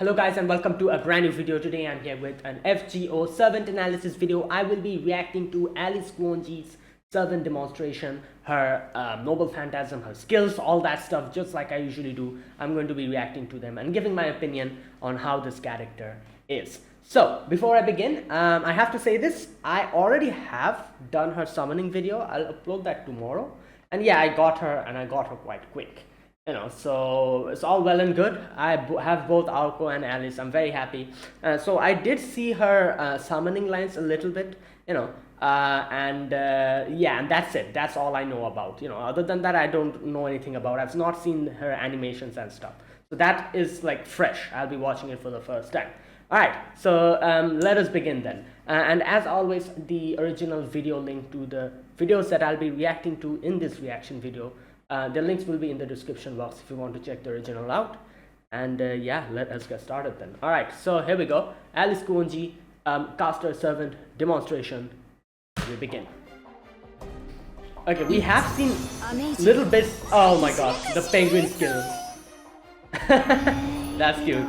Hello guys and welcome to a brand new video. Today I'm here with an FGO servant analysis video. I will be reacting to Alice Kuonji's servant demonstration, her noble phantasm, her skills, all that stuff, just like I usually do. I'm going to be reacting to them and giving my opinion on how this character is. So before I begin, I have to say this. I already have done her summoning video. I'll upload that tomorrow. And yeah, I got her and I got her quite quick. So it's all well and good. I have both Arco and Alice. I'm very happy. So I did see her summoning lines a little bit, yeah, and that's it. That's all I know about. Other than that, I don't know anything about. I've not seen her animations and stuff. So that is like fresh. I'll be watching it for the first time. All right. So let us begin then. And as always, the original video link to the videos that I'll be reacting to in this reaction video. The links will be in the description box if you want to check the original out. And yeah, let us get started then. Alright, so here we go. Alice Kuonji, caster servant demonstration. We begin. Okay, we have seen little bits. Oh my god, the penguin skill. That's cute.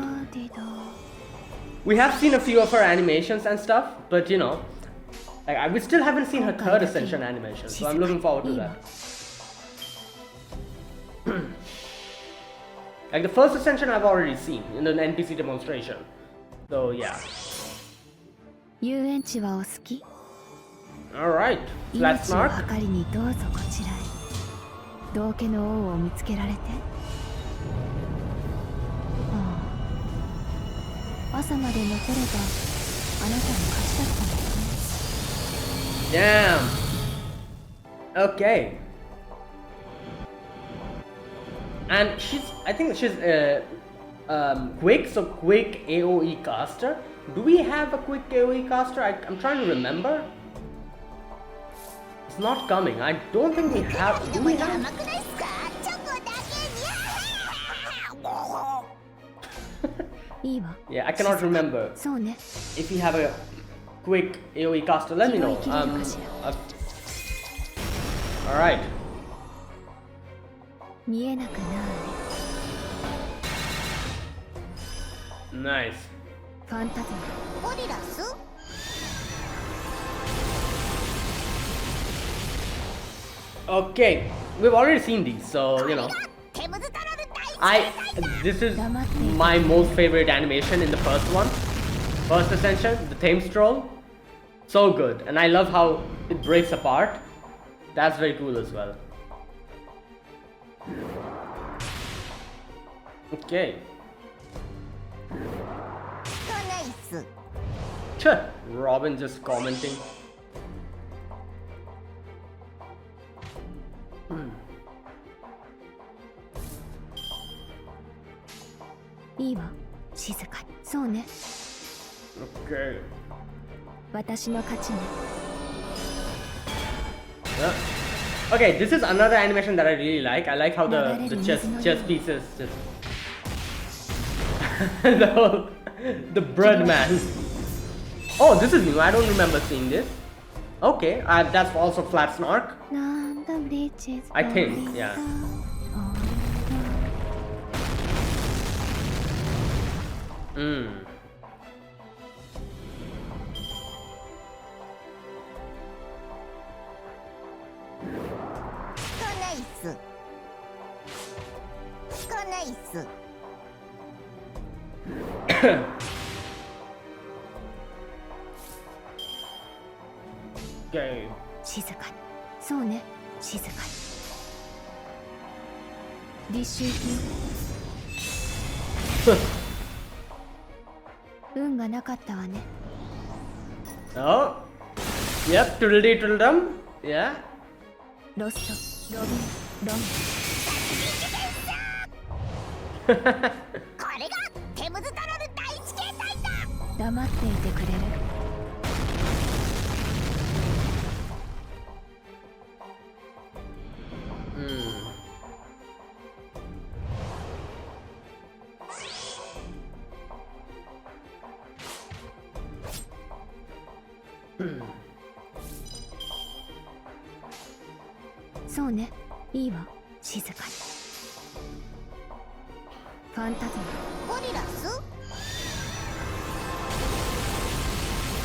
We have seen a few of her animations and stuff, but we still haven't seen her third Ascension animation, so I'm looking forward to that. Like the first Ascension I've already seen in an NPC demonstration. So yeah. Alright, flat snark. Damn. Okay. And I think she's quick, so quick AoE caster. Do we have a quick AoE caster? I'm trying to remember. It's not coming. I don't think we have. Do we have? Yeah, I cannot remember. If you have a quick AoE caster, let me know. Alright. Nice. Okay, we've already seen these, so this is my most favorite animation in the first one. First Ascension, the Thames Troll. So good, and I love how it breaks apart. That's very cool as well. Okay. Robin just commenting. Okay. Yeah. Okay, this is another animation that I really like. I like how the chess pieces just the bread man. Oh, this is new. I don't remember seeing this. Okay, that's also flat snark. I think, yeah. Okay. Oh. Yep, twiddly twiddledum. Yeah.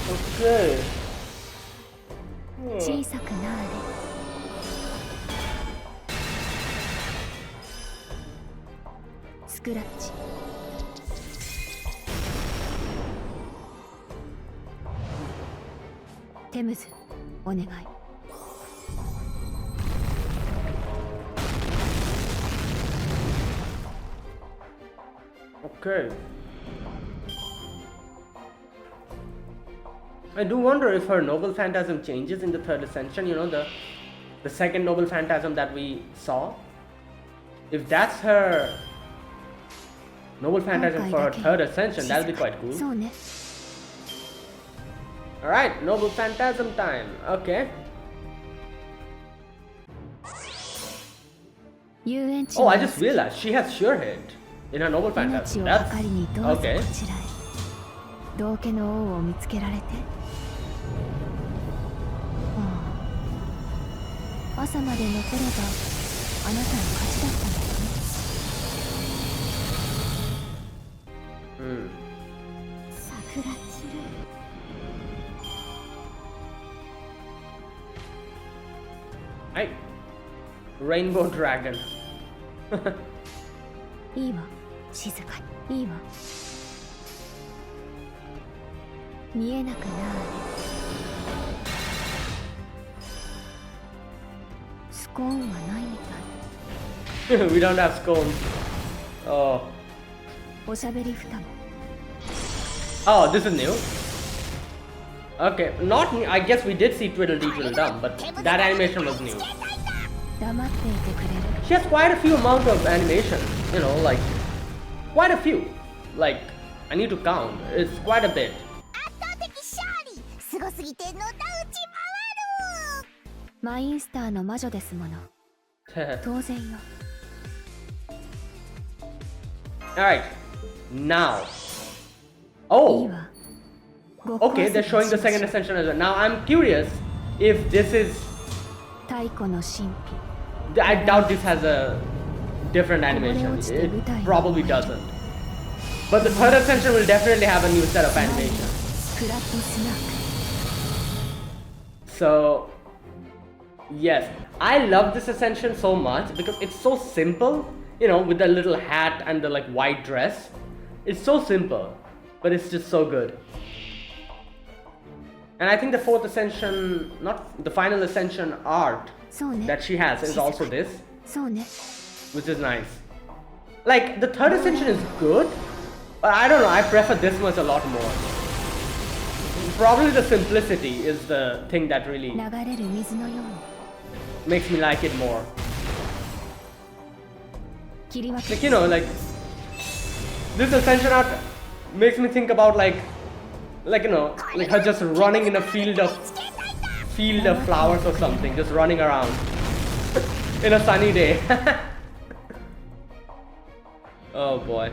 Okay. 小さくなあれ。スクラッチ。テムズ、お願い。Okay. I do wonder if her noble phantasm changes in the third ascension, you know, the second noble phantasm that we saw. If that's her noble phantasm for her third ascension, that'll be quite cool. そうね。 Alright, noble phantasm time. Okay. 遊園地 Oh, I just realized she has sure hit in her noble 命 phantasm. を That's 計りにどうぞこ okay. ちらへ。道家の王を見つけられて。朝まで残ればあなたの勝ちだったんだよね。桜散る。Right. Rainbow dragon. いいわ、静かに。いいわ。見えなくなあれ。スコーンはないみたい。 We don't have scones. Oh. おしゃべり蓋も。 Oh, this is new. Okay, not new. I guess we did see Twiddle Dee Twiddle Dum, but that animation was new. 黙っていてくれる。 She has quite a few amount of animation, you know, like quite a few. Like I need to count. It's quite a bit. すごすぎてのたうち回る。マインスターの魔女ですもの。当然よ。 Alright, now. いい Oh, わ。 okay, they're showing the second ascension as well. Now I'm curious if this is. 太古の神秘。 I doubt this has a different animation. It probably doesn't. But the third ascension will definitely have a new set of animation. クラットスナーク。 So, yes, I love this ascension so much because it's so simple, you know, with the little hat and the like white dress. It's so simple, but it's just so good. And I think the fourth ascension, not the final ascension art そうね。 that she has is also this, そうね。 which is nice. Like, the third ascension is good, but I don't know, I prefer this much a lot more. Probably the simplicity is the thing that really 流れる水のように。 makes me like it more. 切り分け。 Like, you know, like this ascension art makes me think about like you know, like her just running in a field of flowers or something, just running around in a sunny day. Oh boy.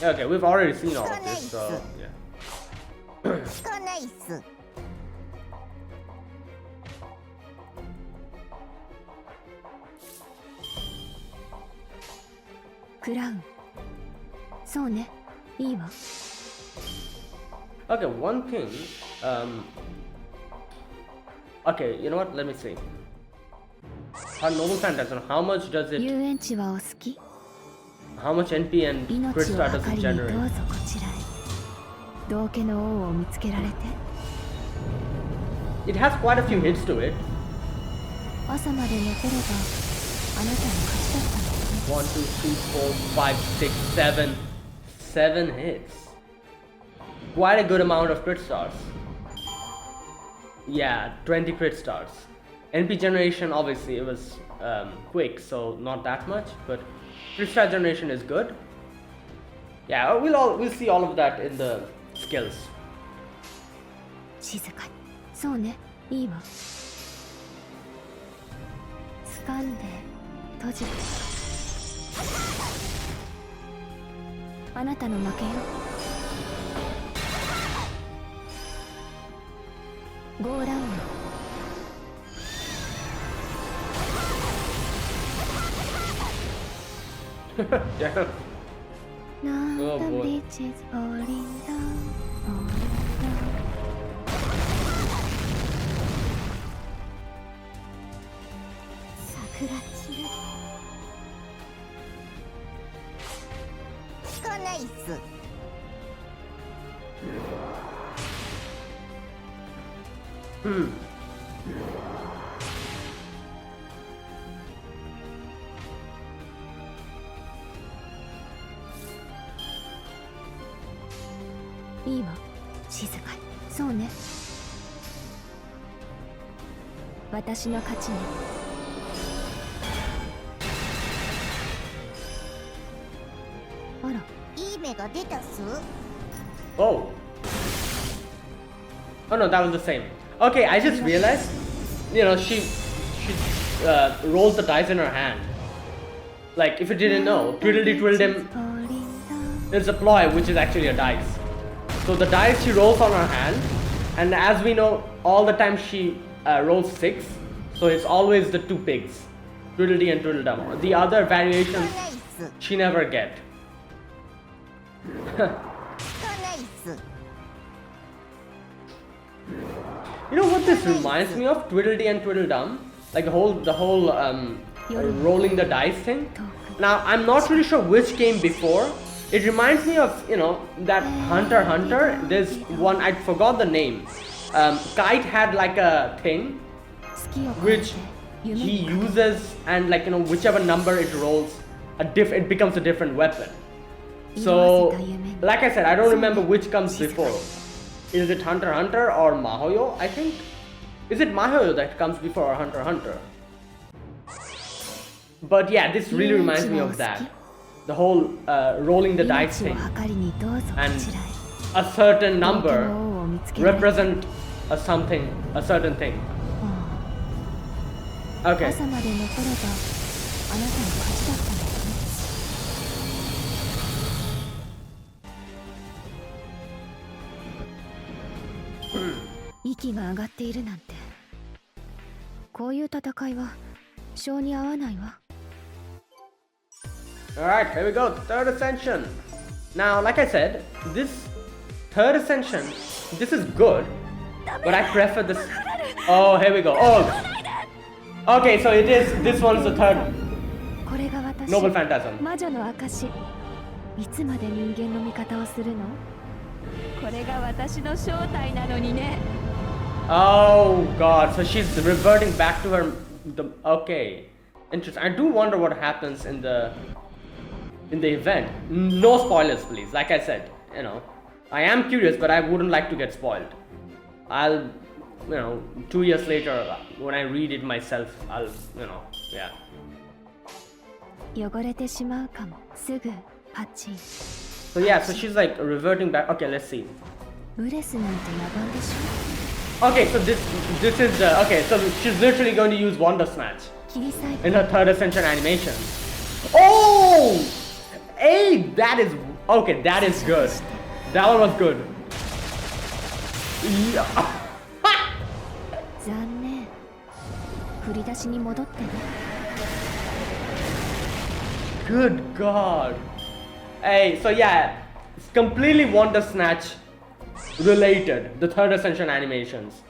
Okay, we've already seen all of this, so yeah. 聞かないっす。クラウン。そうね。いいわ。 Okay, one thing. Okay, you know what? Let me see. Her noble phantasm. How much does 遊 it? 園地はお好き。 How much NP and crit 命を star 計 does り it にどう generate? ぞこちらへ。道家の王を見つけられて。 It has quite a few hits to it. 朝まで残ればあなたの勝ちだったんだよね。 1, 2, 3, 4, 5, 6, 7. 7 hits. Quite a good amount of crit stars. Yeah, 20 crit stars. NP generation, obviously, it was quick, so not that much, but crit star generation is good. Yeah, we'll see all of that in the skills. 静かに。そうね。いいわ。掴んで閉じて。あなたの負けよ。ゴーラウンド。Yeah. なん Oh だ boy. bitches falling down, falling down. 桜散る聞かないっす。Hmm.いいわ静かにそうね私の勝ちねあらいい目が出たっす。 Oh. Oh no, that was the same. Okay, I just realized, you know, she rolls the dice in her hand. Like, if you didn't know, Twiddly Twiddledum falling down. is a ploy, which is actually a dice. So the dice she rolls on her hand, and as we know, all the time she rolls 6, so it's always the 2 pigs, Twiddly and Twiddledum. The other 聞かないっ variations す。 she never get. 聞かないっす。 You know what this reminds me of? Twiddly and Twiddledum, like the whole rolling the dice thing. Now I'm not really sure which came before. It reminds me of, you know, that Hunter x Hunter. There's one, I forgot the name. Kite had like a thing 好きを込め which て夢 he にかけ uses, and like, you know, whichever number it rolls, it becomes a different weapon. So, like I said, I don't remember which comes before. Is it Hunter x Hunter or Mahoyo? I think. Is it Mahoyo that comes before Hunter x Hunter? But yeah, this really reminds me of that. The whole rolling the dice 命を thing. 計りにどうぞこ And ちらへ a certain 本当 number の王を見つけられ represent a something, a certain thing. あ Okay. 朝まで残ればあなたの勝ちだったんだよね息が上がっているなんてこういう戦いは性に合わないわ Alright, here we go. Third Ascension. Now, like I said, this third Ascension, this is good, but I prefer this. Oh, here we go. Oh. Okay, so this one is the third これが私 Noble Phantasm. 魔女の証いつまで人間の味方をするのこれが私の正体なのにね Oh god, so she's reverting back to her. Okay, interesting. I do wonder what happens in the event. No spoilers, please. Like I said, you know, I am curious, but I wouldn't like to get spoiled. I'll, you know, 2 years later when I read it myself, I'll, you know, yeah. 汚れてしまうかもすぐパチン So yeah, so she's like reverting back. Okay, let's see. ブレスなんて野蛮でし Okay, so this is okay. So she's literally going to use Wonder Snatch ょ切り裂いて in her third ascension animation. Oh, hey, that is okay. That is good. That one was good. Yeah. 残念振り出しに戻ってね Good God. Hey, so yeah, it's completely Wonder Snatch related. The third ascension animations.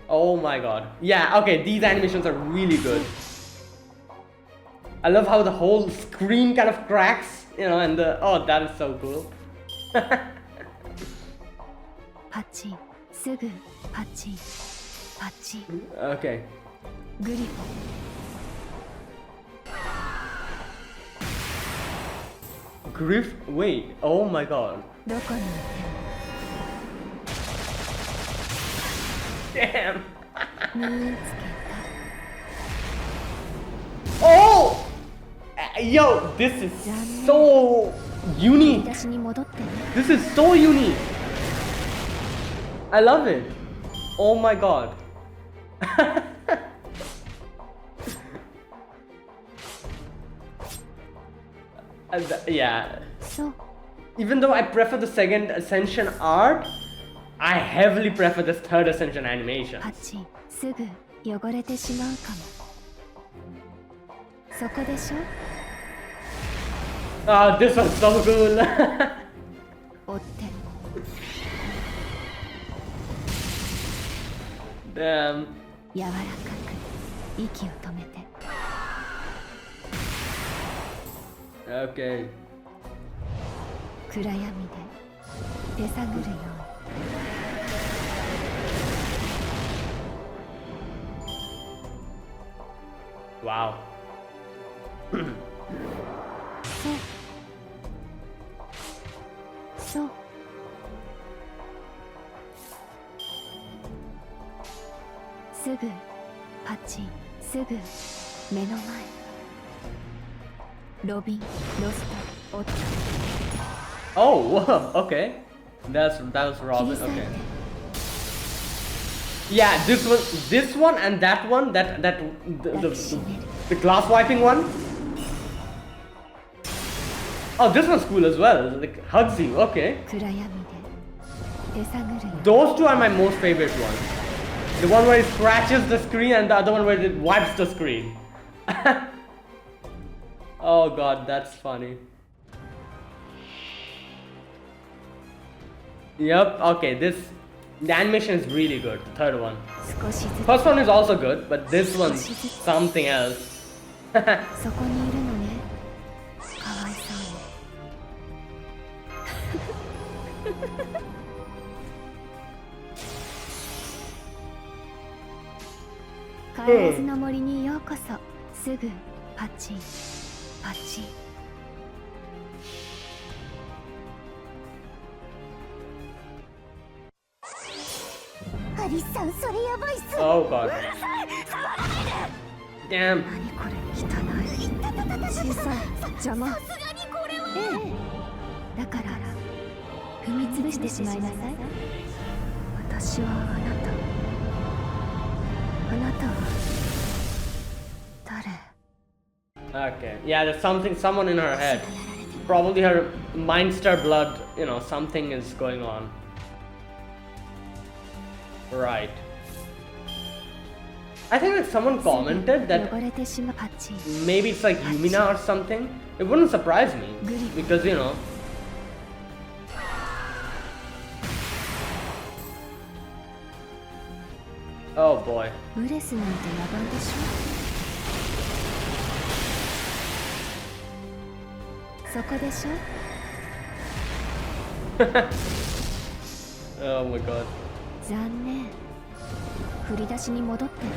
Oh my god. Yeah, okay, these animations are really good. I love how the whole screen kind of cracks, you know, and oh, that is so cool. パチンすぐパチンパチン Okay. グリフォン Griff, wait, oh my god. どこにいて Damn. も見つけ Oh! Yo, this is so た振り unique. 出しに戻ってね This is so unique. I love it. Oh my god. Yeah. そう Even though I prefer the second Ascension art, I heavily prefer this third Ascension animation. パチンすぐ汚れてしまうかもそこでしょ。 Oh, this one's so cool. 追って Damn. 柔らかく息を止めて Okay. 暗闇で手探るよう Wow. そうすぐパチンすぐ目の前ロビンロストオット Oh, wow, okay. That was Robin. Okay. Yeah, this one and that one, the glass wiping one. Oh, this one's cool as well. Like hugs you. Okay. 暗闇で手探るよ Those two are my most favorite ones. The one where it scratches the screen and the other one where it wipes the screen. Oh god, that's funny. Yep, okay, the animation is really good, the third one. 少しずつ First one is also good, but this one's something else. そこにいるのねかわいそうに帰らずの森にようこそすぐパチンパチンアリスさん、それやばいっす。 Oh god. うるさい、触らないで。 Damn. 何これ汚い小さい邪魔さすがにこれは。だから踏み潰してしまいなさい私はあなたは誰 Okay, yeah, there's someone in her head. Probably her Mindster blood, you know, something is going on. Right. I think that someone commented that 汚れてしまうパチン maybe it's like Yumina or something. It wouldn't surprise me because, you know. Oh boy. ブレスなんて野蛮でしょそこでしょ Oh my god. 残念振り出しに戻ってね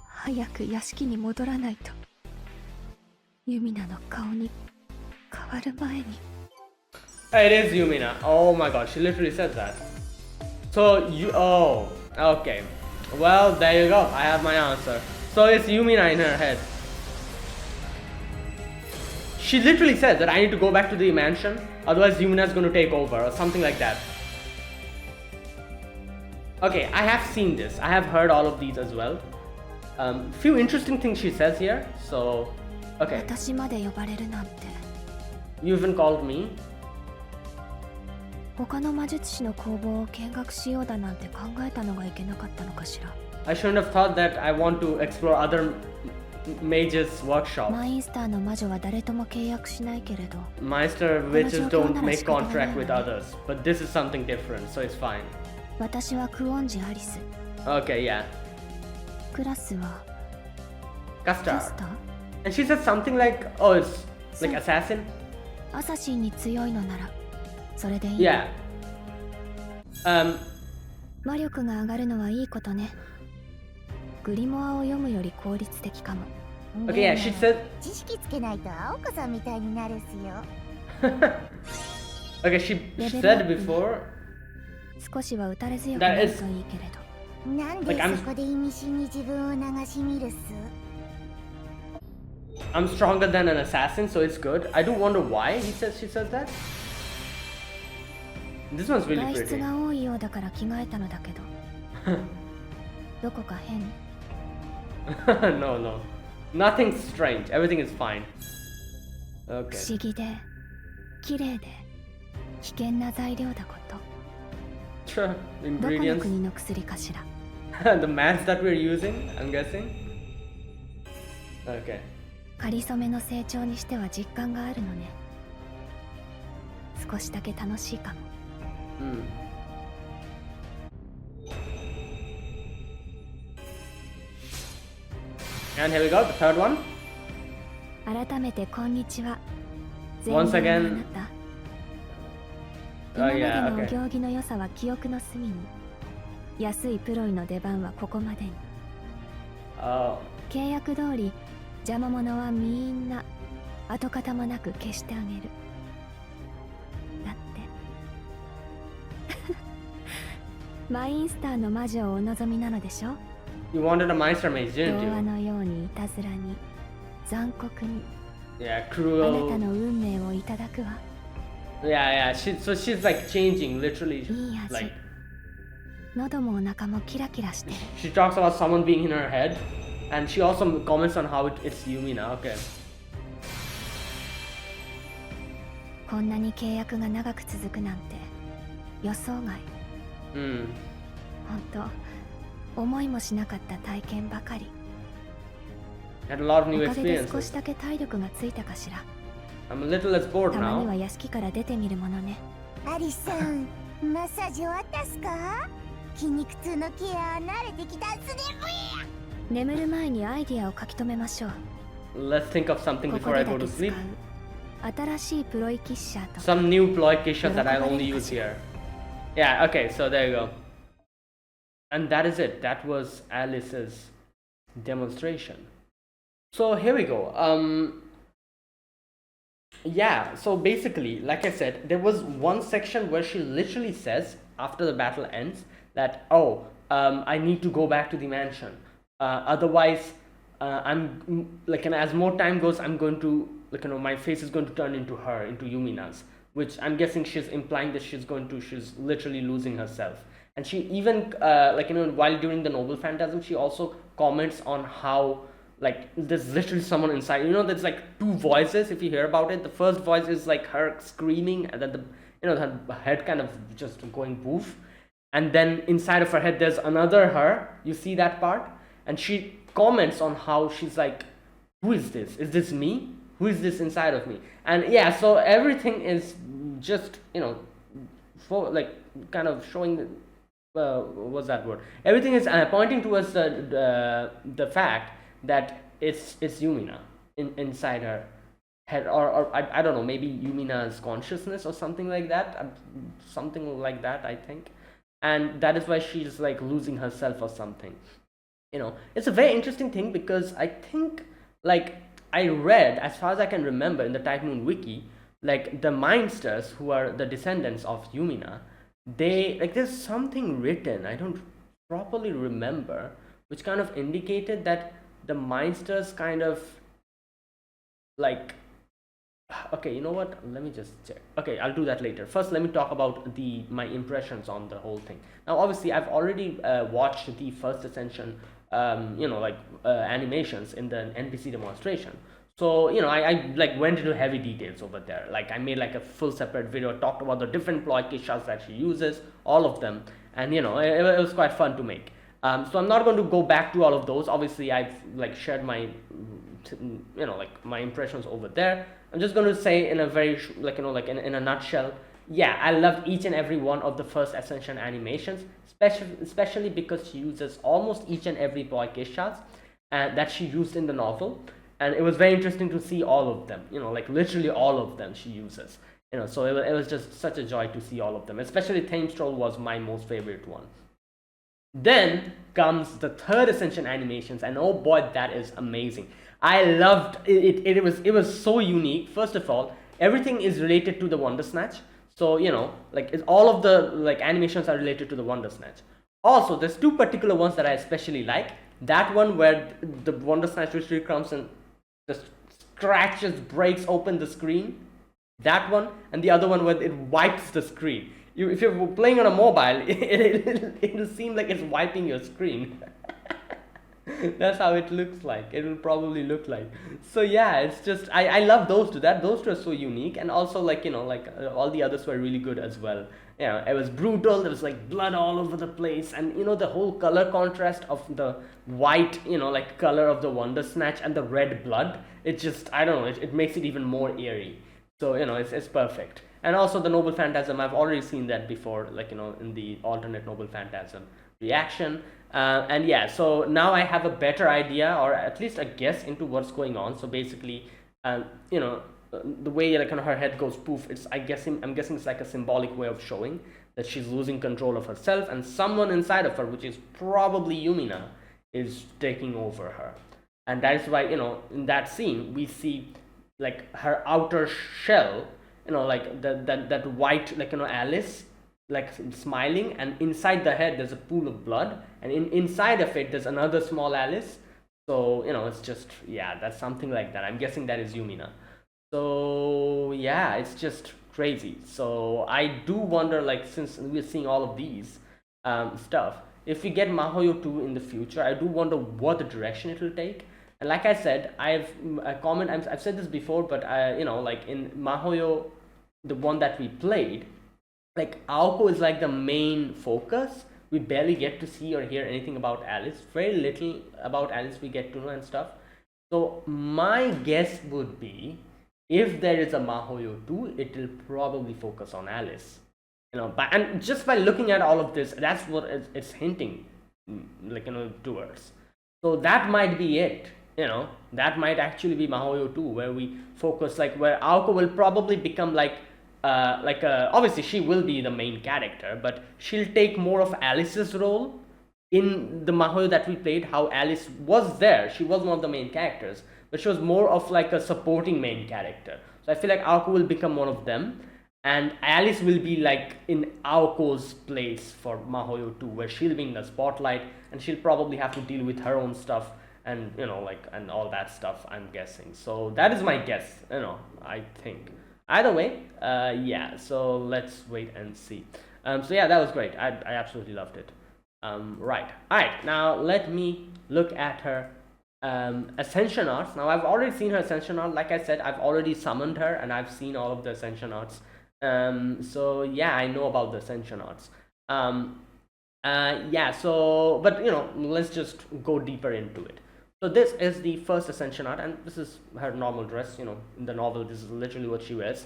早く屋敷に戻らないとユミナの顔に変わる前に It is Yumina. Oh my god, she literally said that. So oh, okay. Well, there you go. I have my answer. So it's Yumina in her head. She literally said that I need to go back to the mansion, otherwise Yumina's going to take over or something like that. Okay, I have seen this. I have heard all of these as well. Few interesting things she says here. So, okay. 私まで呼ばれるなんて You even called me. 他の魔術師の工房を見学しようだなんて考えたのがいけなかったのかしら I shouldn't have thought that I want to explore other mages' workshop. マインスターの魔女は誰とも契約しないけれど Meister witches don't make contract with others, but this is something different, so it's fine. 私はクオンジアリス Okay, yeah. クラスは Castar. キャスター And she said something like, oh, it's like assassin? アサシンに強いのならそれでいい Yeah. 魔力が上がるのはいいことねグリモアを読むより効率的かも Okay, yeah, she said. 知識つけないと青子さんみたいになるっすよ。 Okay, she said before 少しは打たれ強くなるといいけれどなんで Like, I'm- そこで意味深に自分を流し見るっす I'm stronger than an assassin, so it's good. I do wonder why she says that. This one's really 外出 pretty. が多いようだから着替えたのだけどどこか変 No, no. Nothing strange. Everything is fine. 不 Okay. 思議で綺麗で危険な材料だこと Sure. どこの Ingredients. 国の薬かしら The maths that we're using, I'm guessing. Okay. かりそめの成長にしては実感があるのね。少しだけ楽しいかも。Hmm. And here we go, the third one. 改めてこんにちは。 Once 全員 again. のあなた。 Oh 今まで yeah, のお okay. 行儀の良さは記憶の隅に。安いプロイの出番はここまでに。 Oh. 契約通り邪魔者はみんな跡形もなく消してあげる。だってマインスターの魔女をお望みなのでしょ。 You wanted a Meister Mage, 童 didn't 話 you? のようにいたずらに残酷に Yeah, あなた cruel. の運命をいただくわ。 Yeah, so she's like changing, literally. いい味。 Like 喉もお腹もキラキラしてる。 she talks about someone being in her head, and she also comments on how it's Yumina. Okay. こんなに契約が長く続くなんて予想外。 Hmm. 本当思いもしなかった体験ばかり。 Had a lot of お new かげで少 experiences. しだけ体力がついたかしら。 I'm a little less bored たまに now. は屋敷から出てみるものね。アリスさん、マッサージ終わったっすか？筋肉痛のケア慣れてきたっすね。眠る前にアイディアを書き留めましょう。 Let's think of something ここ before で I だ go け to 使う sleep. 新しいプロイキッシャーと Some new ploy kisha that I'll only use here. Yeah, okay, so there you go. And that is it. That was Alice's demonstration. So here we go. Yeah, so basically, like I said, there was one section where she literally says after the battle ends that, oh, I need to go back to the mansion. Otherwise, I'm like, and as more time goes, I'm going to, like, my face is going to turn into her, into Yumina's, which I'm guessing she's implying that she's literally losing herself. And she even, while during the Noble Phantasm, she also comments on how, like, there's literally someone inside. There's like two voices if you hear about it. The first voice is like her screaming, and then her head kind of just going poof. And then inside of her head, there's another her. You see that part? And she comments on how she's like, who is this? Is this me? Who is this inside of me? And yeah, so everything is just, for like kind of showing what's that word? Everything is pointing towards the fact that it's Yumina inside her head, or I don't know, maybe Yumina's consciousness or something like that, I think. And that is why she's like losing herself or something. It's a very interesting thing, because I think, like, I read, as far as I can remember, in the Type Moon wiki, like the Mindsters, who are the descendants of Yumina, they, like, there's something written, I don't properly remember, which kind of indicated that the Mindsters kind of, like, okay, you know what, let me just check. Okay, I'll do that later. First, let me talk about my impressions on the whole thing. Now, obviously, I've already watched the first Ascension animations in the NPC demonstration. So, I like went into heavy details over there. Like, I made like a full separate video, talked about the different ploy kishas that she uses, all of them. And, it was quite fun to make. So I'm not going to go back to all of those. Obviously, I've like shared my, my impressions over there. I'm just going to say in a very, in a nutshell, yeah, I loved each and every one of the first Ascension animations, especially because she uses almost each and every ploy kishas that she used in the novel. And it was very interesting to see all of them, like literally all of them she uses. So it was just such a joy to see all of them, especially Thame Stroll was my most favorite one. Then comes the third Ascension animations, and oh boy, that is amazing. I loved it. It was so unique. First of all, everything is related to the Wonder Snatch. So, all of the like animations are related to the Wonder Snatch. Also, there's two particular ones that I especially like. That one where the Wonder Snatch literally comes and just scratches, breaks open the screen. That one, and the other one where it wipes the screen. If you're playing on a mobile, it'll seem like it's wiping your screen. That's how it looks like. It will probably look like. So yeah, it's just I love those two. Those two are so unique, and also all the others were really good as well. you know, it was brutal. There was like blood all over the place, and you know, the whole color contrast of the white, you know, like color of the Wonder Snatch and the red blood, it just, I don't know, it makes it even more eerie. So you know, it's perfect. And also the Noble Phantasm, I've already seen that before, like, you know, in the alternate Noble Phantasm reaction. And yeah, so now I have a better idea, or at least a guess into what's going on. So basically, you know, the way like kind of her head goes poof, I'm guessing it's like a symbolic way of showing that she's losing control of herself, and someone inside of her, which is probably Yumina, is taking over her. And that is why, you know, in that scene we see like her outer shell, you know, like that white, like, you know, Alice, like smiling, and inside the head there's a pool of blood, and inside of it there's another small Alice. So you know, it's just, yeah, that's something like that. I'm guessing that is Yumina. So yeah, it's just crazy. So I do wonder, like, since we're seeing all of these stuff, if we get Mahoyo 2 in the future, I do wonder what the direction it will take. And like I said, I've said this before, but you know, like in Mahoyo, the one that we played, like Aoko is like the main focus. We barely get to see or hear anything about Alice. Very little about Alice we get to know and stuff. So my guess would be, if there is a Mahoyo 2, it will probably focus on Alice. You know, and just by looking at all of this, that's what it's hinting, like, you know, towards. So that might be it. You know, that might actually be Mahoyo 2, where we focus, like, where Aoko will probably become like obviously she will be the main character, but she'll take more of Alice's role in the Mahoyo that we played. How Alice was there, she was one of the main characters, but she was more of like a supporting main character. So I feel like Aoko will become one of them, and Alice will be like in Aoko's place for Mahoyo 2, where she'll be in the spotlight, and she'll probably have to deal with her own stuff, and you know, like, and all that stuff, I'm guessing. So that is my guess, you know, I think. Either way, yeah, so let's wait and see. So yeah, that was great. I absolutely loved it. Right. Alright, now let me look at her Ascension arts. Now I've already seen her Ascension art. Like I said, I've already summoned her, and I've seen all of the Ascension arts. So yeah, I know about the Ascension arts. Yeah, so, but you know, let's just go deeper into it. So this is the first Ascension art, and this is her normal dress. You know, in the novel, this is literally what she wears.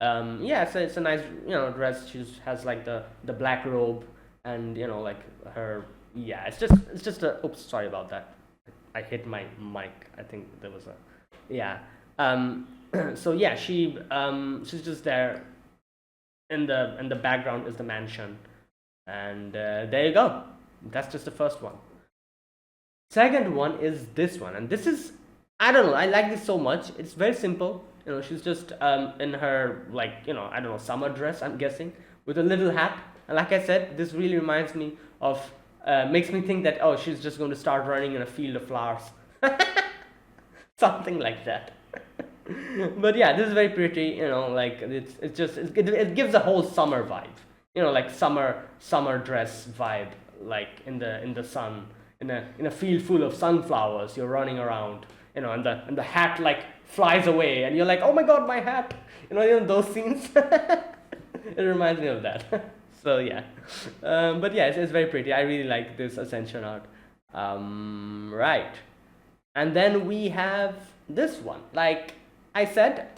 Yeah, so it's a nice, you know, dress. She has like the black robe, and you know, like her, yeah, it's just a, oops, sorry about that. I hit my mic. I think there was a, yeah. So yeah, she's just there. In the background is the mansion, and there you go. That's just the first one. Second one is this one, and this is, I don't know, I like this so much. It's very simple. You know, she's just in her, like, you know, I don't know, summer dress, I'm guessing, with a little hat. And like I said, this really reminds me of, makes me think that, oh, she's just going to start running in a field of flowers. Something like that. But yeah, this is very pretty. You know, like it gives a whole summer vibe. You know, like summer dress vibe, like in the sun. In a field full of sunflowers, you're running around, you know, and the hat like flies away, and you're like, oh my god, my hat, you know those scenes. It reminds me of that. So yeah, but yeah, it's very pretty. I really like this Ascension art. Right, and then we have this one. Like I said,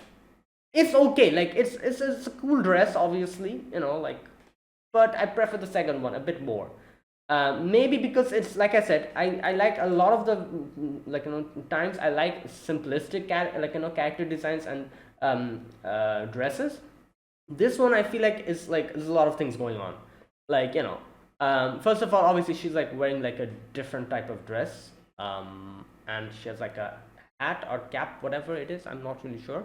it's okay. Like it's a cool dress, obviously, you know, like, but I prefer the second one a bit more. Maybe because it's, like I said, I like a lot of the, like, you know, times I like simplistic character designs and dresses. This one I feel like is like there's a lot of things going on. Like, you know, first of all, obviously she's like wearing like a different type of dress, and she has like a hat or cap, whatever it is. I'm not really sure.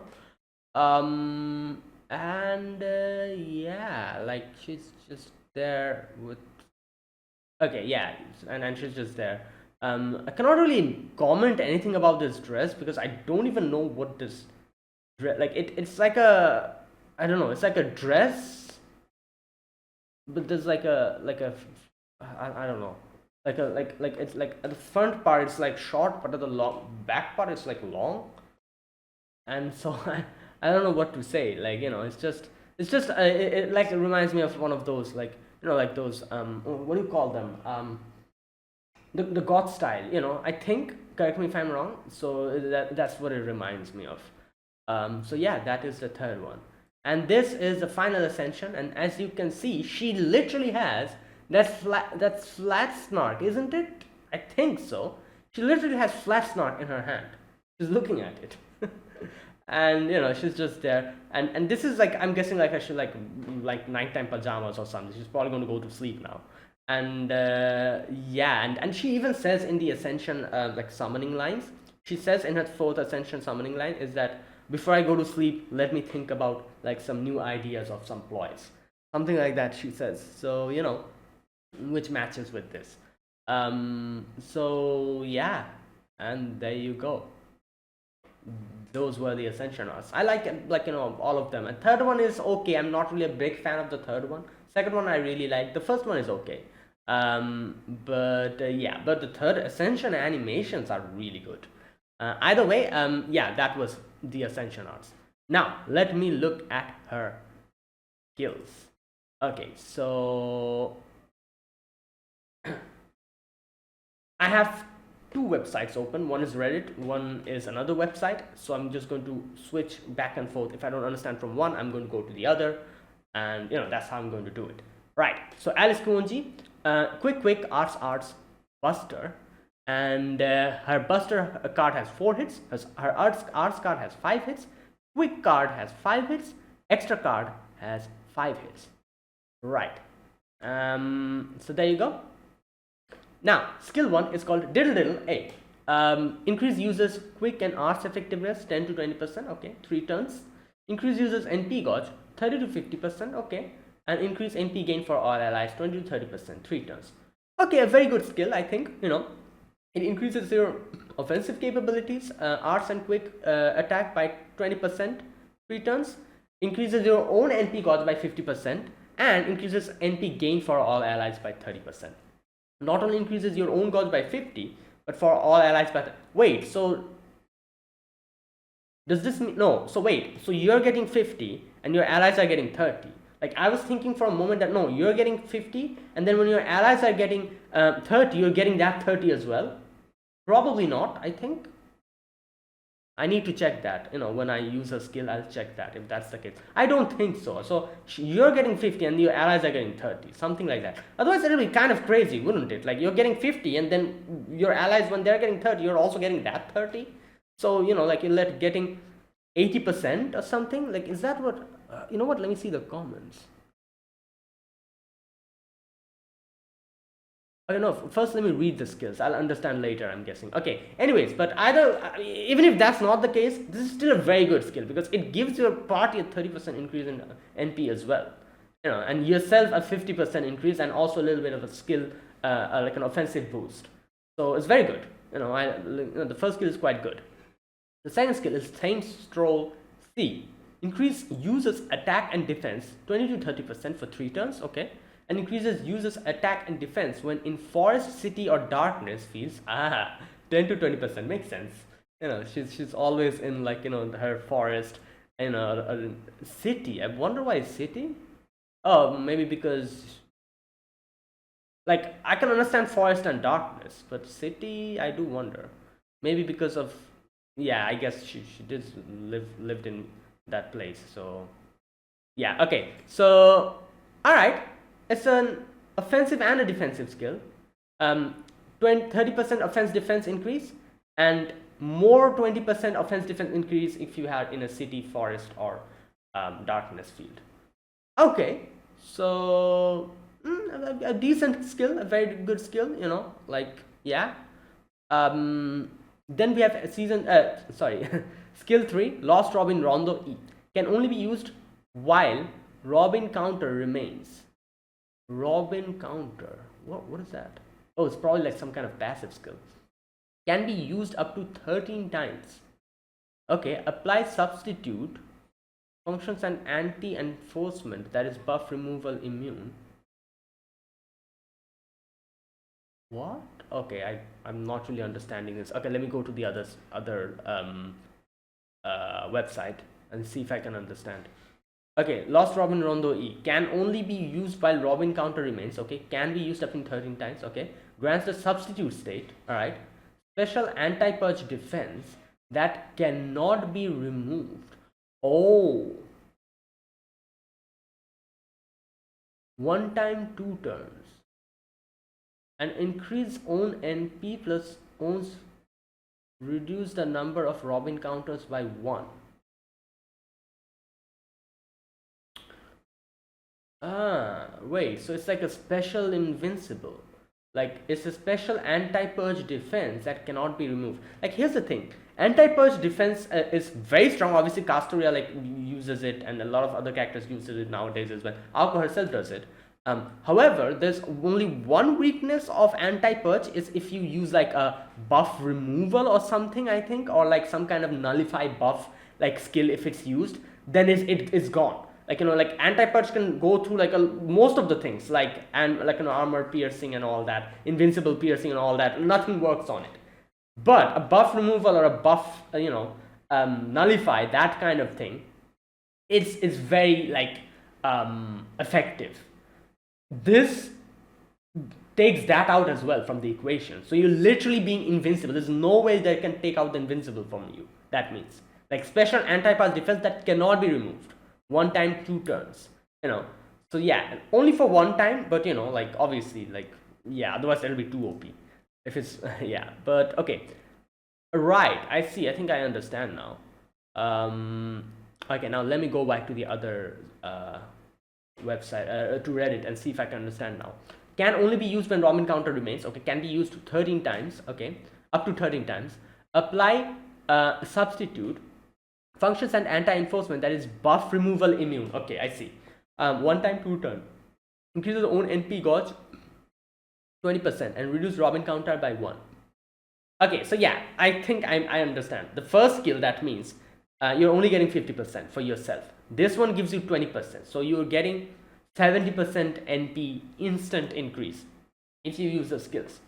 And yeah, like she's just there with. Okay, yeah, and she's just there. I cannot really comment anything about this dress because I don't even know what this dress, like it's like a, I don't know, it's like a dress, but there's like a I don't know, like it's like at the front part it's like short, but at the back part it's like long, and so I don't know what to say. Like, you know, it's just It's just it like it reminds me of one of those, like, you know, like those what do you call them, the god style, you know, I think, correct me if I'm wrong. So that's what it reminds me of. So yeah, that is the third one, and this is the final ascension. And as you can see, she literally has that flat snark, isn't it? I think so. She literally has flat snark in her hand. She's looking at it. And you know, she's just there, and this is like, I'm guessing like I should like nighttime pajamas or something. She's probably going to go to sleep now. And yeah, and she even says in the Ascension like summoning lines, she says in her fourth Ascension summoning line is that, before I go to sleep, let me think about like some new ideas of some ploys, something like that she says. So you know, which matches with this. So yeah, and there you go. Those were the Ascension arcs. I like you know, all of them. And third one is okay. I'm not really a big fan of the third one. Second one I really like. The first one is okay. But yeah, but the third Ascension animations are really good. Either way, yeah, that was the Ascension arcs. Now let me look at her skills. Okay, so I have two websites open. One is Reddit, one is another website. So I'm just going to switch back and forth. If I don't understand from one, I'm going to go to the other, and you know, that's how I'm going to do it. Right, so Alice Kuonji, quick arts buster, and her buster card has 4 hits, her arts card has 5 hits, quick card has 5 hits, extra card has 5 hits. Right, so there you go. Now, skill 1 is called Diddle Diddle A. Increase users quick and arts effectiveness 10 to 20%, okay, 3 turns. Increase users NP gauge 30 to 50%, okay. And increase NP gain for all allies 20 to 30%, 3 turns. Okay, a very good skill, I think, you know. It increases your offensive capabilities, arts and quick attack by 20%, 3 turns. Increases your own NP gauge by 50%, and increases NP gain for all allies by 30%. Not only increases your own gauge by 50, but for all allies by wait, so does this mean, no, so wait, so you're getting 50 and your allies are getting 30. Like, I was thinking for a moment that no, you're getting 50, and then when your allies are getting 30, you're getting that 30 as well. Probably not, I think. I need to check that, you know, when I use a skill, I'll check that if that's the case. I don't think so. So you're getting 50 and your allies are getting 30, something like that. Otherwise it would be kind of crazy, wouldn't it? Like, you're getting 50 and then your allies, when they're getting 30, you're also getting that 30. So, you know, like, you're getting 80% or something. Like, is that what, you know what, let me see the comments. Okay, no, first let me read the skills. I'll understand later, I'm guessing. Okay, anyways, but even if that's not the case, this is still a very good skill, because it gives your party a 30% increase in NP as well. You know, and yourself a 50% increase, and also a little bit of a skill, like an offensive boost. So it's very good. You know, the first skill is quite good. The second skill is Saint Stroll C. Increase users' attack and defense 20 to 30% for 3 turns, okay? And increases users' attack and defense when in forest, city, or darkness fields. 10 to 20%, makes sense. You know, she's always in, like, you know, her forest, and a city. I wonder why city? Oh, maybe because, like, I can understand forest and darkness, but city, I do wonder. Maybe because of, yeah, I guess she did lived in that place. So yeah, okay, so all right, it's an offensive and a defensive skill. 30% offense defense increase, and more 20% offense defense increase if you had in a city, forest, or darkness field. Okay, so a decent skill, a very good skill, you know, like, yeah. Then we have skill 3, Lost Robin Rondo E. Can only be used while Robin counter remains. Robin counter, what is that? Oh, it's probably like some kind of passive skill. Can be used up to 13 times. Okay, apply substitute, functions an anti-enforcement, that is buff removal immune. What? Okay, I'm not really understanding this. Okay, let me go to the other website and see if I can understand. Okay, Lost Robin Rondo E can only be used while Robin counter remains. Okay, can be used up to 13 times. Okay, grants the substitute state. All right, special anti-purge defense that cannot be removed. Oh, one time 2 turns, and increase own NP plus owns reduce the number of Robin counters by 1. Ah, wait, so it's like a special invincible. Like, it's a special anti-purge defense that cannot be removed. Like, here's the thing. Anti-purge defense is very strong. Obviously, Castoria, like, uses it, and a lot of other characters uses it nowadays as well. Aoko herself does it. However, there's only one weakness of anti-purge is if you use, like, a buff removal or something, I think, or, like, some kind of nullify buff, like, skill if it's used, then it's gone. Like, like anti-purge can go through like most of the things, like, and like, armor piercing and all that, invincible piercing and all that, nothing works on it. But a buff removal or a buff nullify, that kind of thing, it's very like effective. This takes that out as well from the equation, so you're literally being invincible. There's no way they can take out the invincible from you. That means like special anti-purge defense that cannot be removed. 1 time 2 turns, so yeah, only for 1 time, but like, obviously, like, yeah, otherwise it'll be too OP if it's yeah, but okay, right, I see. I think I understand now. Okay, now let me go back to the other website, to Reddit, and see if I can understand now. Can only be used when Robin counter remains. Okay, can be used 13 times. Okay, up to 13 times. Apply substitute functions and anti-enforcement, that is buff removal immune. Okay, I see. 1 time 2 turn, increases own NP gauge 20% and reduce Robin counter by 1. Okay, so yeah, I think I understand. The first skill, that means you're only getting 50% for yourself. This one gives you 20%, so you're getting 70% NP instant increase if you use the skills.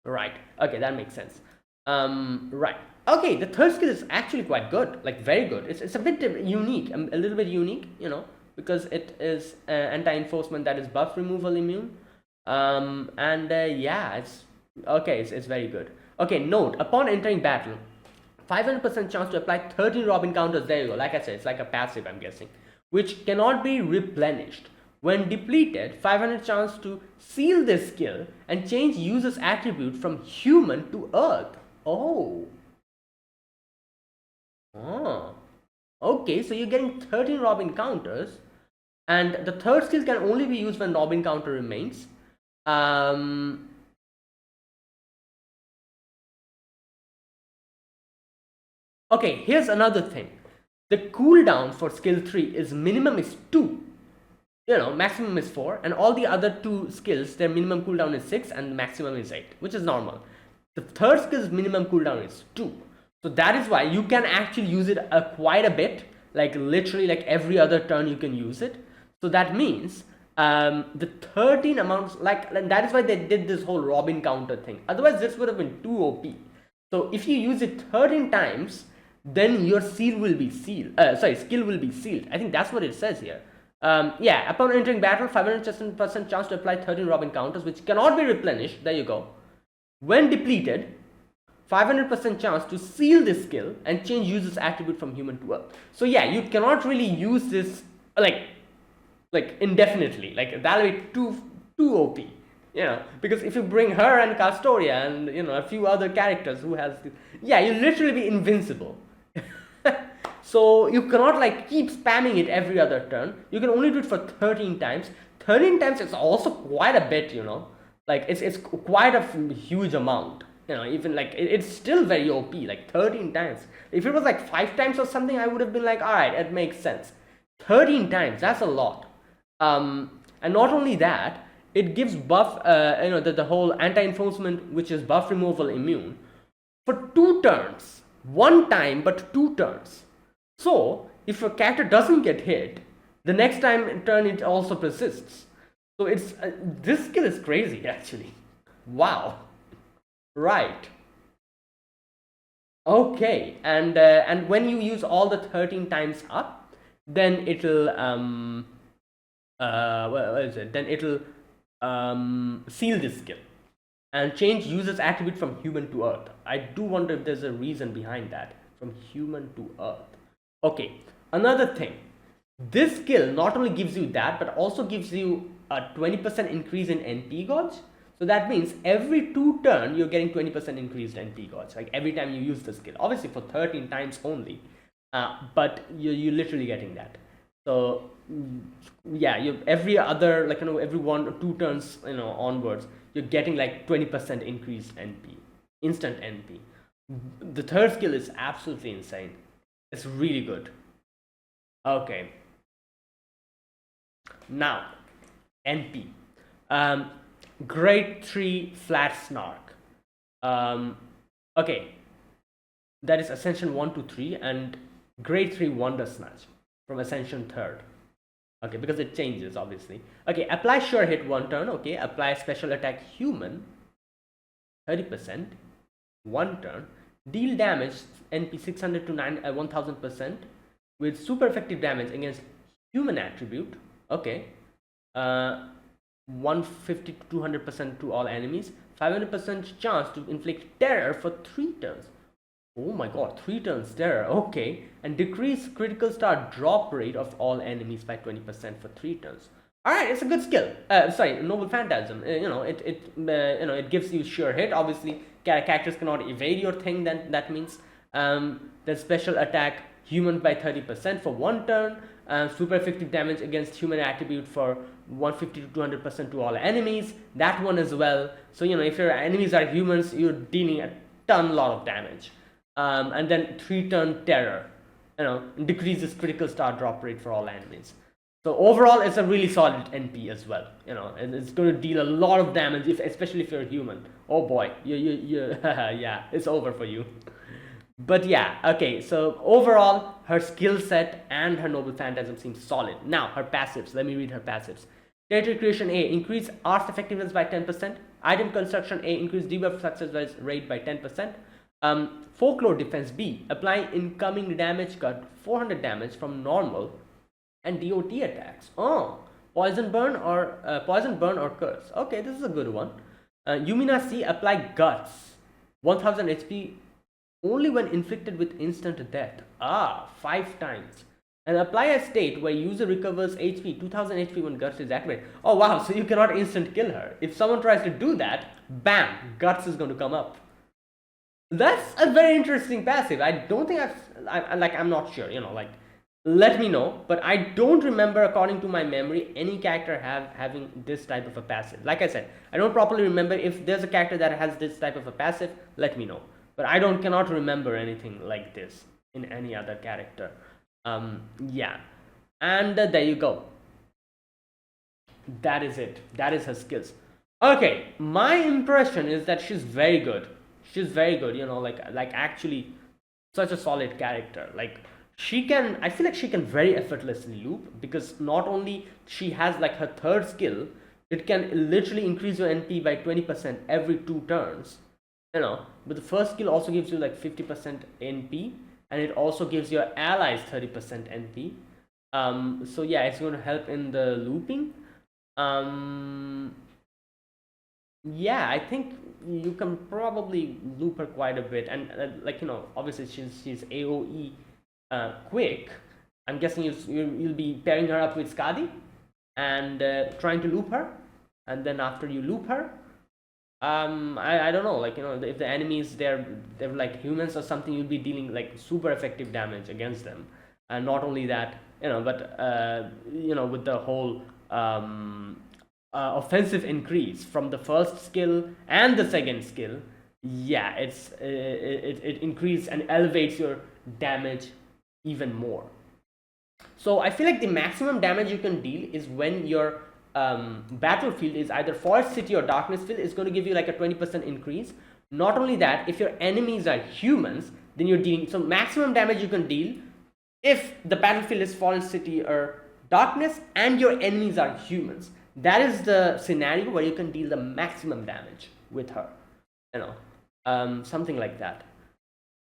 Right. Okay, that makes sense. Right. Okay, the third skill is actually quite good, like very good. It's a bit unique, a little bit unique, because it is anti-enforcement, that is buff removal immune. And yeah, it's very good. Okay, note, upon entering battle, 500% chance to apply 13 Robin counters. There you go. Like I said, it's like a passive, I'm guessing, which cannot be replenished. When depleted, 500 chance to seal this skill and change user's attribute from human to earth. Oh. Okay, so you're getting 13 Robin counters, and the third skill can only be used when Robin counter remains. Okay, here's another thing. The cooldown for skill 3 is minimum is 2. Maximum is 4, and all the other 2 skills, their minimum cooldown is 6 and maximum is 8, which is normal. The third skill's minimum cooldown is 2. So that is why you can actually use it quite a bit, like literally like every other turn you can use it. So that means the 13 amounts, like that is why they did this whole Robin counter thing. Otherwise this would have been too OP. So if you use it 13 times, then your skill will be sealed. I think that's what it says here. Yeah, upon entering battle, 500% chance to apply 13 Robin counters, which cannot be replenished. There you go. When depleted, 500% chance to seal this skill and change user's attribute from human to earth. So yeah, you cannot really use this like indefinitely. Like that'll be too OP, because if you bring her and Castoria and a few other characters who has this, yeah, you'll literally be invincible. So you cannot like keep spamming it every other turn. You can only do it for 13 times. 13 times is also quite a bit, like it's quite a huge amount. Even like it's still very OP, like 13 times. If it was like 5 times or something, I would have been like, all right, it makes sense. 13 times, that's a lot. And not only that, it gives buff, the whole anti-enforcement, which is buff removal immune, for 2 turns. 1 time, but 2 turns. So if a character doesn't get hit, the next turn it also persists. So it's this skill is crazy, actually. Wow. Right. Okay, and when you use all the 13 times up, then it'll what is it? Then it'll seal this skill and change user's attribute from human to earth. I do wonder if there's a reason behind that, from human to earth. Okay, another thing, this skill not only gives you that, but also gives you a 20% increase in NP gauge. So that means every 2 turns you're getting 20% increased NP gauge, like every time you use the skill, obviously for 13 times only, but you're literally getting that. So yeah, you every other, like, every 1 or 2 turns, onwards, you're getting like 20% increased NP, instant NP. The third skill is absolutely insane. It's really good. Okay, now NP. Grade 3 flat snark. Okay, that is Ascension 1 to 3, and grade 3 wonder snatch from Ascension 3rd. Okay, because it changes obviously. Okay, apply sure hit 1 turn. Okay, apply special attack human 30% 1 turn, deal damage NP 600 to 1000% with super effective damage against human attribute. Okay, 150 to 200% to all enemies, 500% chance to inflict terror for 3 turns. Oh my god, 3 turns terror. Okay, and decrease critical star drop rate of all enemies by 20% for 3 turns. All right, it's a good skill. Sorry, noble phantasm. It gives you sure hit. Obviously, characters cannot evade your thing. Then that means the special attack human by 30% for 1 turn. Super effective damage against human attribute for 150 to 200% to all enemies. That one as well. So if your enemies are humans, you're dealing a lot of damage. And then 3 turn terror. Decreases critical star drop rate for all enemies. So overall, it's a really solid NP as well. And it's going to deal a lot of damage, especially if you're a human. Oh boy, yeah, it's over for you. But yeah, okay, so overall, her skill set and her noble phantasm seems solid. Now, her passives. Let me read her passives. Territory creation A, increase arts effectiveness by 10%. Item construction A, increase debuff success rate by 10%. Folklore defense B, apply incoming damage cut 400 damage from normal and DOT attacks. Oh, poison burn or curse. Okay, this is a good one. Yumina C, apply guts 1000 HP only when inflicted with instant death. 5 times. And apply a state where user recovers HP 2000 HP when guts is activated. Oh wow, so you cannot instant kill her. If someone tries to do that, bam, guts is going to come up. That's a very interesting passive. I don't think I'm not sure, let me know, but I don't remember, according to my memory, any character having this type of a passive. Like I said, I don't properly remember. If there's a character that has this type of a passive, let me know. But I cannot remember anything like this in any other character. Yeah, and there you go. That is it. That is her skills. Okay, my impression is that she's very good. She's very good, like actually such a solid character. Like I feel like she can very effortlessly loop, because not only she has like her third skill, it can literally increase your NP by 20% every 2 turns. But the first skill also gives you like 50% NP, and it also gives your allies 30% NP. So yeah, it's going to help in the looping. Yeah, I think you can probably loop her quite a bit, and obviously she's AOE quick. I'm guessing you'll be pairing her up with Skadi and trying to loop her, and then after you loop her, I don't know, if the enemies they're like humans or something, you'll be dealing like super effective damage against them. And not only that, but with the whole offensive increase from the first skill and the second skill, yeah, it increases and elevates your damage even more. So I feel like the maximum damage you can deal is when your battlefield is either forest city or darkness field. Is going to give you like a 20% increase. Not only that, if your enemies are humans, then you're dealing, so maximum damage you can deal if the battlefield is forest city or darkness and your enemies are humans. That is the scenario where you can deal the maximum damage with her, something like that.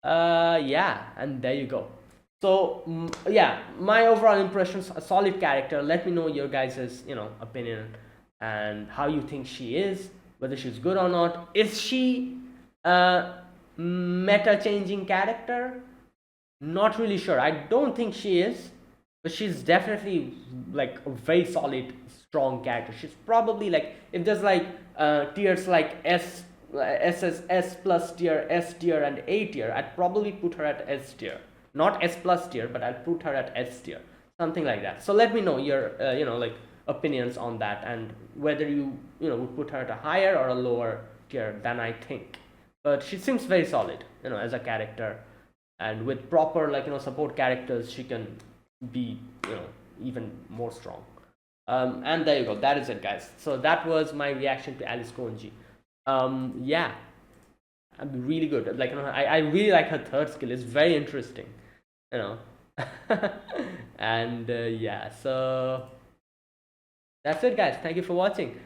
Yeah, and there you go. So yeah, my overall impressions, a solid character. Let me know your guys's, opinion and how you think she is, whether she's good or not. Is she a meta changing character? Not really sure. I don't think she is, but she's definitely like a very solid, strong character. She's probably like, if there's like tiers like S plus tier, S tier, and A tier, I'd probably put her at S tier. Not S plus tier, but I'll put her at S tier, something like that. So let me know your like opinions on that, and whether you would put her at a higher or a lower tier than I think. But she seems very solid, as a character, and with proper like support characters, she can be even more strong. And there you go. That is it, guys. So that was my reaction to Alice Kuonji. Yeah, really good. Like I really like her third skill. It's very interesting. And yeah, so that's it, guys. Thank you for watching.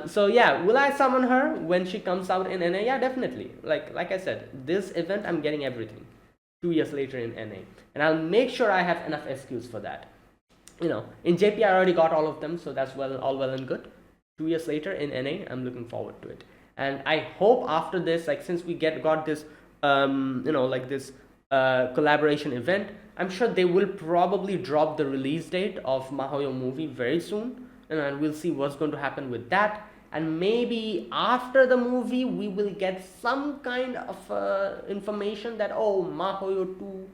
So yeah, will I summon her when she comes out in NA? Yeah, definitely. Like I said, this event I'm getting everything 2 years later in NA, and I'll make sure I have enough SKUs for that. In JP I already got all of them, so that's all well and good. 2 years later in NA, I'm looking forward to it, and I hope after this, like since we got this like this collaboration event, I'm sure they will probably drop the release date of Mahoyo movie very soon, and we'll see what's going to happen with that. And maybe after the movie we will get some kind of information that, oh, Mahoyo 2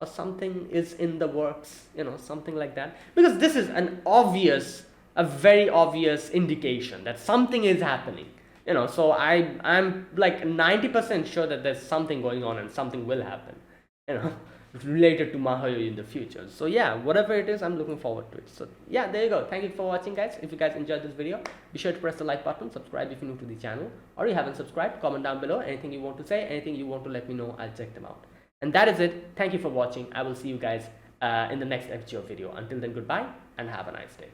or something is in the works, something like that, because this is a very obvious indication that something is happening. So I'm like 90% sure that there's something going on and something will happen, related to Mahoyo in the future. So yeah, whatever it is, I'm looking forward to it. So yeah, there you go. Thank you for watching, guys. If you guys enjoyed this video, be sure to press the like button, subscribe if you're new to the channel, or you haven't subscribed. Comment down below anything you want to say, anything you want to let me know. I'll check them out. And that is it. Thank you for watching. I will see you guys in the next FGO video. Until then, goodbye and have a nice day.